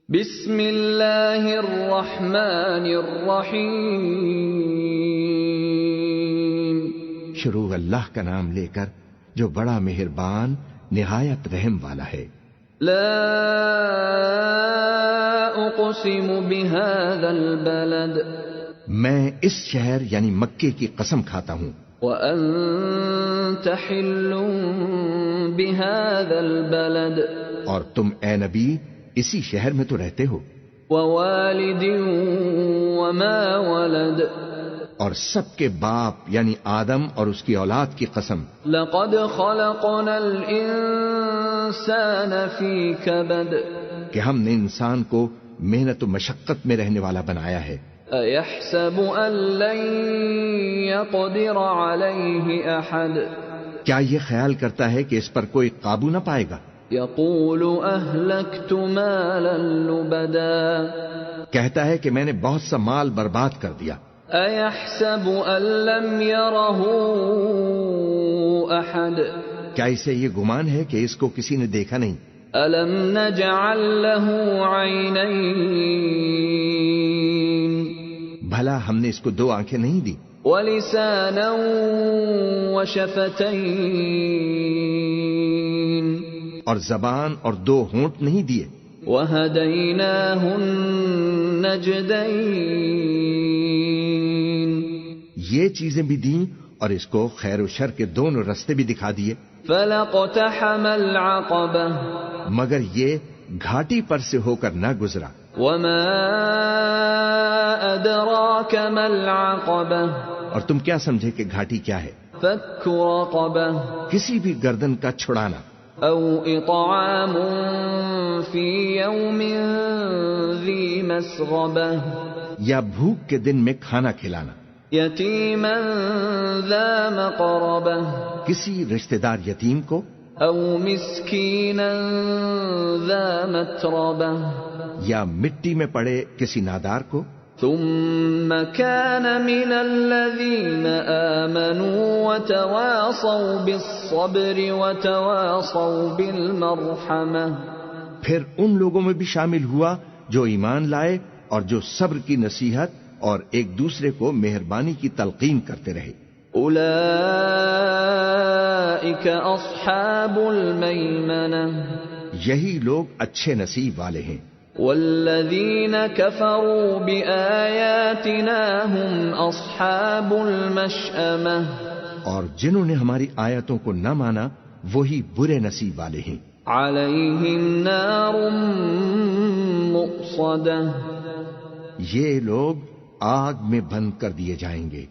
بسم اللہ الرحمن الرحیم۔ شروع اللہ کا نام لے کر جو بڑا مہربان نہایت رحم والا ہے۔ لا اقسم بهذا البلد، میں اس شہر یعنی مکے کی قسم کھاتا ہوں۔ وانت حل بهذا البلد، اور تم اے نبی اسی شہر میں تو رہتے ہو۔ ووالد وما ولد، اور سب کے باپ یعنی آدم اور اس کی اولاد کی قسم۔ لقد خلقنا الانسان فی کبد، کہ ہم نے انسان کو محنت و مشقت میں رہنے والا بنایا ہے۔ ایحسب ان لن یقدر علیہ احد، کیا یہ خیال کرتا ہے کہ اس پر کوئی قابو نہ پائے گا؟ یقول اہلکت مالا لبدا، کہتا ہے کہ میں نے بہت سا مال برباد کر دیا۔ ایحسب ان لم یرہ احد، کیا اسے یہ گمان ہے کہ اس کو کسی نے دیکھا نہیں؟ الم نجعل له عینین، بھلا ہم نے اس کو دو آنکھیں نہیں دی؟ ولسانا وشفتین، اور زبان اور دو ہونٹ نہیں دیے؟ وہدیناہ النجدین، یہ چیزیں بھی دیں اور اس کو خیر و شر کے دونوں رستے بھی دکھا دیے۔ فلقتحم العقبہ، مگر یہ گھاٹی پر سے ہو کر نہ گزرا۔ وما ادراک ما العقبہ، اور تم کیا سمجھے کہ گھاٹی کیا ہے؟ فک رقبہ، کسی بھی گردن کا چھڑانا۔ او اطعام فی یوم ذی مسغبہ، یا بھوک کے دن میں کھانا کھلانا۔ یتیما ذا مقربہ، کسی رشتہ دار یتیم کو۔ او مسکینا ذا متربہ، یا مٹی میں پڑے کسی نادار کو۔ ثم كان من الذين آمنوا وتواصوا بالصبر وتواصوا بالمرحمة، پھر ان لوگوں میں بھی شامل ہوا جو ایمان لائے اور جو صبر کی نصیحت اور ایک دوسرے کو مہربانی کی تلقین کرتے رہے۔ اولئک اصحاب المیمنہ، یہی لوگ اچھے نصیب والے ہیں۔ والذین کفروا بآیاتنا هم اصحاب المشأمہ، اور جنہوں نے ہماری آیتوں کو نہ مانا وہی برے نصیب والے ہیں۔ علیہم نار مؤصدہ، یہ لوگ آگ میں بند کر دیے جائیں گے۔